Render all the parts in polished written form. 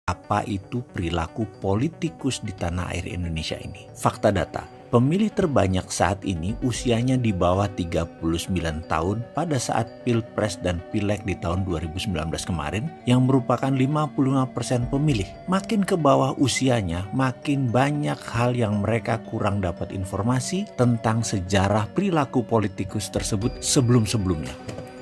Apa itu perilaku politikus di tanah air Indonesia ini? Fakta data, pemilih terbanyak saat ini usianya di bawah 39 tahun pada saat Pilpres dan Pileg di tahun 2019 kemarin yang merupakan 55% pemilih. Makin ke bawah usianya, makin banyak hal yang mereka kurang dapat informasi tentang sejarah perilaku politikus tersebut sebelum-sebelumnya.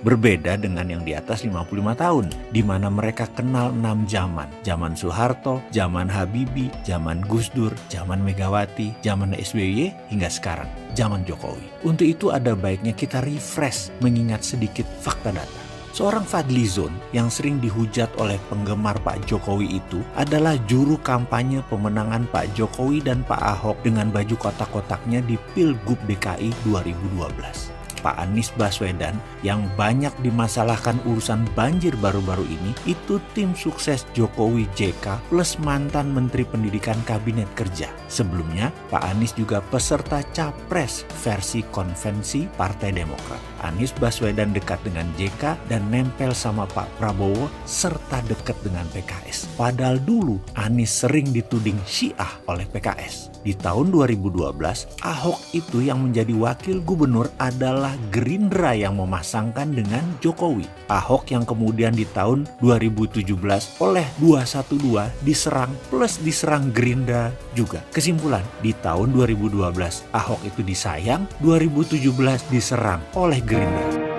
Berbeda dengan yang di atas 55 tahun, di mana mereka kenal 6 zaman. Zaman Soeharto, zaman Habibie, zaman Gus Dur, zaman Megawati, zaman SBY, hingga sekarang, zaman Jokowi. Untuk itu ada baiknya kita refresh mengingat sedikit fakta data. Seorang Fadlizon yang sering dihujat oleh penggemar Pak Jokowi itu adalah juru kampanye pemenangan Pak Jokowi dan Pak Ahok dengan baju kotak-kotaknya di Pilgub DKI 2012. Pak Anies Baswedan yang banyak dimasalahkan urusan banjir baru-baru ini itu tim sukses Jokowi JK plus mantan Menteri Pendidikan Kabinet Kerja. Sebelumnya, Pak Anies juga peserta Capres versi konvensi Partai Demokrat. Anies Baswedan dekat dengan JK dan nempel sama Pak Prabowo serta dekat dengan PKS. Padahal dulu Anies sering dituding Syiah oleh PKS. Di tahun 2012, Ahok itu yang menjadi wakil gubernur adalah Gerindra yang memasangkan dengan Jokowi. Ahok yang kemudian di tahun 2017 oleh 212 diserang plus diserang Gerindra juga. Kesimpulan, di tahun 2012 Ahok itu disayang, 2017 diserang oleh Gerindra.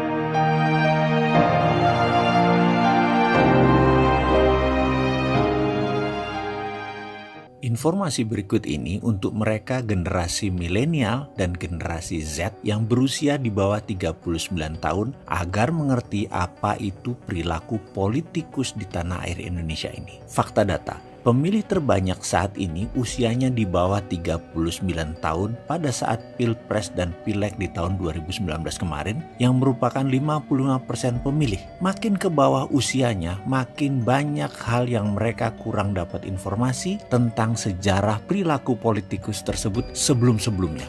Informasi berikut ini untuk mereka generasi milenial dan generasi Z yang berusia di bawah 39 tahun agar mengerti apa itu perilaku politikus di tanah air Indonesia ini. Fakta data, pemilih terbanyak saat ini usianya di bawah 39 tahun pada saat Pilpres dan Pileg di tahun 2019 kemarin yang merupakan 55% pemilih. Makin ke bawah usianya, makin banyak hal yang mereka kurang dapat informasi tentang sejarah perilaku politikus tersebut sebelum-sebelumnya.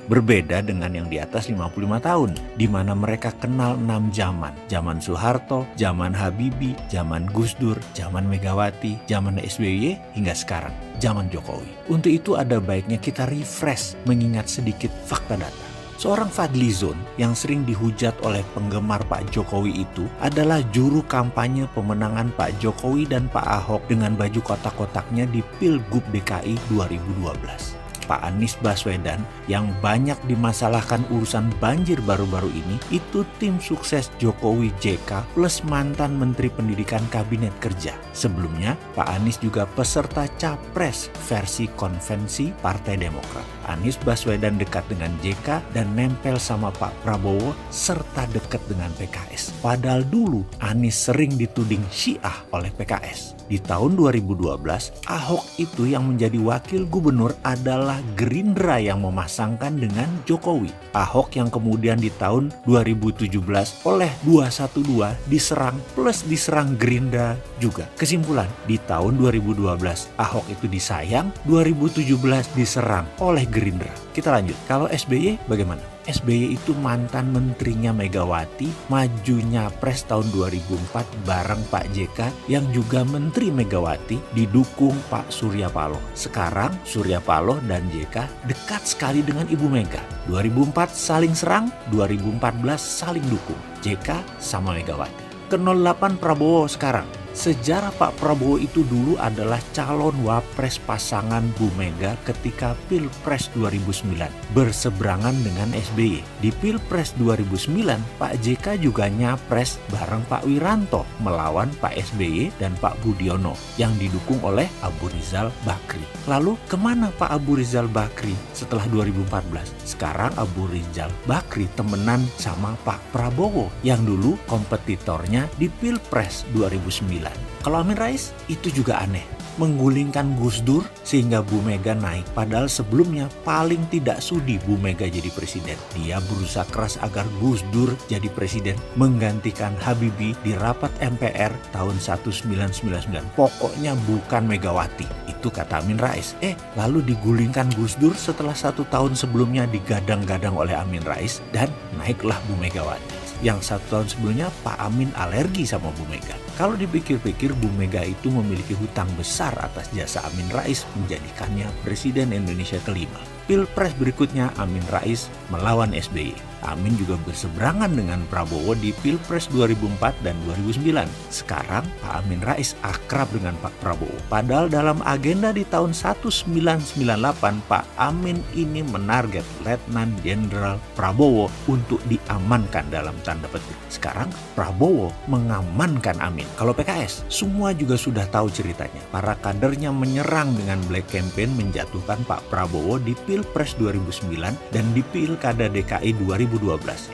Berbeda dengan yang di atas 55 tahun, di mana mereka kenal 6 zaman. Zaman Soeharto, zaman Habibie, zaman Gus Dur, zaman Megawati, zaman SBY, hingga sekarang, zaman Jokowi. Untuk itu ada baiknya kita refresh mengingat sedikit fakta data. Seorang Fadlizon yang sering dihujat oleh penggemar Pak Jokowi itu adalah juru kampanye pemenangan Pak Jokowi dan Pak Ahok dengan baju kotak-kotaknya di Pilgub DKI 2012. Pak Anies Baswedan yang banyak dimasalahkan urusan banjir baru-baru ini itu tim sukses Jokowi JK plus mantan Menteri Pendidikan Kabinet Kerja. Sebelumnya, Pak Anies juga peserta Capres versi konvensi Partai Demokrat. Anies Baswedan dekat dengan JK dan nempel sama Pak Prabowo serta dekat dengan PKS. Padahal dulu Anies sering dituding Syiah oleh PKS. Di tahun 2012, Ahok itu yang menjadi wakil gubernur adalah Gerindra yang memasangkan dengan Jokowi. Ahok yang kemudian di tahun 2017 oleh 212 diserang plus diserang Gerindra juga. Kesimpulan, di tahun 2012 Ahok itu disayang, 2017 diserang oleh Gerindra. Kita lanjut, kalau SBY bagaimana? SBY itu mantan menterinya Megawati, maju nyapres tahun 2004 bareng Pak JK yang juga menteri Megawati didukung Pak Surya Paloh. Sekarang Surya Paloh dan JK dekat sekali dengan Ibu Mega. 2004 saling serang, 2014 saling dukung. JK sama Megawati. Ke 08 Prabowo sekarang. Sejarah Pak Prabowo itu dulu adalah calon wapres pasangan Bu Mega ketika Pilpres 2009 berseberangan dengan SBY. Di Pilpres 2009, Pak JK juga nyapres bareng Pak Wiranto melawan Pak SBY dan Pak Budiono yang didukung oleh Abu Rizal Bakri. Lalu kemana Pak Abu Rizal Bakri setelah 2014? Sekarang Abu Rizal Bakri temenan sama Pak Prabowo yang dulu kompetitornya di Pilpres 2009. Kalau Amin Rais itu juga aneh, menggulingkan Gus Dur sehingga Bu Mega naik. Padahal sebelumnya paling tidak sudi Bu Mega jadi presiden. Dia berusaha keras agar Gus Dur jadi presiden, menggantikan Habibie di rapat MPR tahun 1999. Pokoknya bukan Megawati, itu kata Amin Rais. Lalu digulingkan Gus Dur setelah 1 tahun sebelumnya digadang-gadang oleh Amin Rais dan naiklah Bu Megawati. Yang 1 tahun sebelumnya Pak Amin alergi sama Bu Mega. Kalau dipikir-pikir, Bu Mega itu memiliki hutang besar atas jasa Amin Rais menjadikannya Presiden Indonesia kelima. Pilpres berikutnya Amin Rais melawan SBY. Amin juga berseberangan dengan Prabowo di Pilpres 2004 dan 2009. Sekarang Pak Amin Rais akrab dengan Pak Prabowo. Padahal dalam agenda di tahun 1998, Pak Amin ini menarget Letnan Jenderal Prabowo untuk diamankan dalam tanda petik. Sekarang Prabowo mengamankan Amin. Kalau PKS, semua juga sudah tahu ceritanya. Para kadernya menyerang dengan black campaign menjatuhkan Pak Prabowo di Pilpres 2009 dan di Pilkada DKI 2012.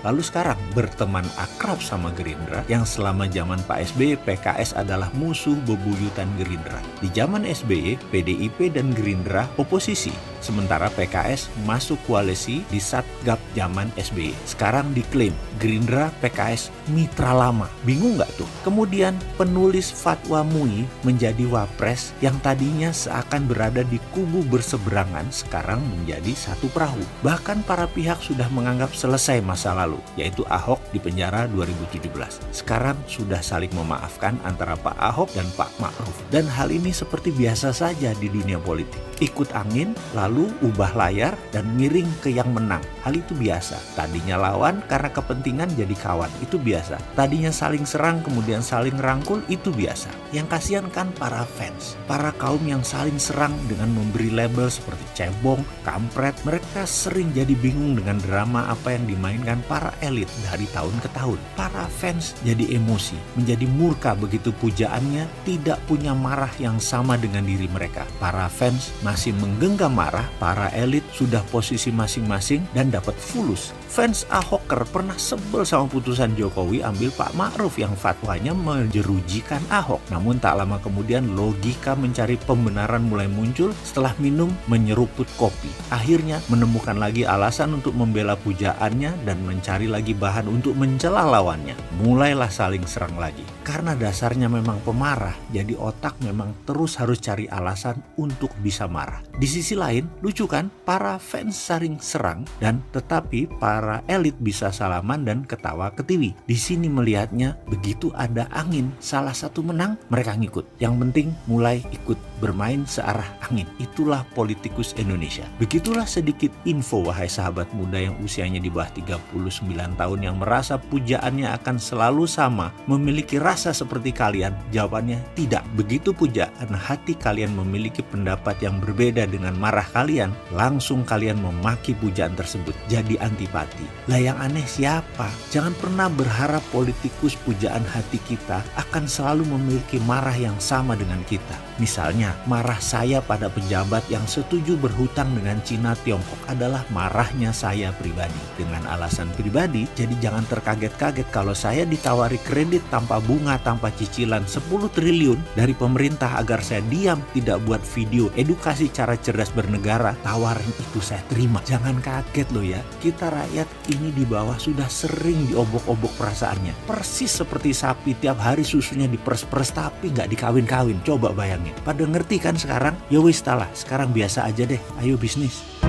Lalu sekarang berteman akrab sama Gerindra yang selama zaman Pak SBY PKS adalah musuh bebuyutan Gerindra. Di zaman SBY, PDIP dan Gerindra oposisi, sementara PKS masuk koalisi di Satgap zaman SBY. Sekarang diklaim Gerindra PKS mitra lama. Bingung nggak tuh? Kemudian penulis Fatwa MUI menjadi wapres yang tadinya seakan berada di kubu berseberangan sekarang menjadi satu perahu. Bahkan para pihak sudah menganggap selesai masa lalu, yaitu Ahok di penjara 2017. Sekarang sudah saling memaafkan antara Pak Ahok dan Pak Ma'ruf. Dan hal ini seperti biasa saja di dunia politik. Ikut angin, lalu ubah layar dan miring ke yang menang. Hal itu biasa. Tadinya lawan karena kepentingan jadi kawan. Itu biasa. Tadinya saling serang kemudian saling rangkul. Itu biasa. Yang kasihan kan para fans. Para kaum yang saling serang dengan memberi label seperti cebong, kampret. Mereka sering jadi bingung dengan drama apa yang dimainkan para elit dari tahun ke tahun. Para fans jadi emosi, menjadi murka begitu pujaannya tidak punya marah yang sama dengan diri mereka. Para fans masih menggenggam marah, para elit sudah posisi masing-masing dan dapat fulus. Fans Ahoker pernah sebel sama putusan Jokowi ambil Pak Ma'ruf yang fatwanya menjerujikan Ahok. Namun tak lama kemudian logika mencari pembenaran mulai muncul setelah minum menyeruput kopi. Akhirnya menemukan lagi alasan untuk membela pujaannya dan mencari lagi bahan untuk mencela lawannya. Mulailah saling serang lagi. Karena dasarnya memang pemarah, jadi otak memang terus harus cari alasan untuk bisa marah. Di sisi lain, lucu kan? Para fans saling serang dan tetapi para elit bisa salaman dan ketawa ketiwi. Di sini melihatnya begitu ada angin, salah satu menang, mereka ngikut. Yang penting mulai ikut bermain searah angin. Itulah politikus Indonesia. Begitulah sedikit info wahai sahabat muda yang usianya di bawah 39 tahun yang merasa pujaannya akan selalu sama, memiliki rasa seperti kalian. Jawabannya tidak. Begitu pujaan hati kalian memiliki pendapat yang berbeda dengan marah kalian, langsung kalian memaki pujaan tersebut, jadi antipati. Lah yang aneh siapa? Jangan pernah berharap politikus pujaan hati kita akan selalu memiliki marah yang sama dengan kita. Misalnya, marah saya pada pejabat yang setuju berhutang dengan Cina Tiongkok adalah marahnya saya pribadi. Dengan alasan pribadi, jadi jangan terkaget-kaget kalau saya ditawari kredit tanpa bunga, tanpa cicilan 10 triliun dari pemerintah agar saya diam, tidak buat video edukasi cara cerdas bernegara. Tawaran itu saya terima. Jangan kaget loh ya, kita rakyat ini di bawah sudah sering diobok-obok perasaannya. Persis seperti sapi tiap hari susunya diperes-peres tapi nggak dikawin-kawin. Coba bayangin. Pada ngerti kan sekarang? Ya wis talah, sekarang biasa aja deh. Ayo bisnis.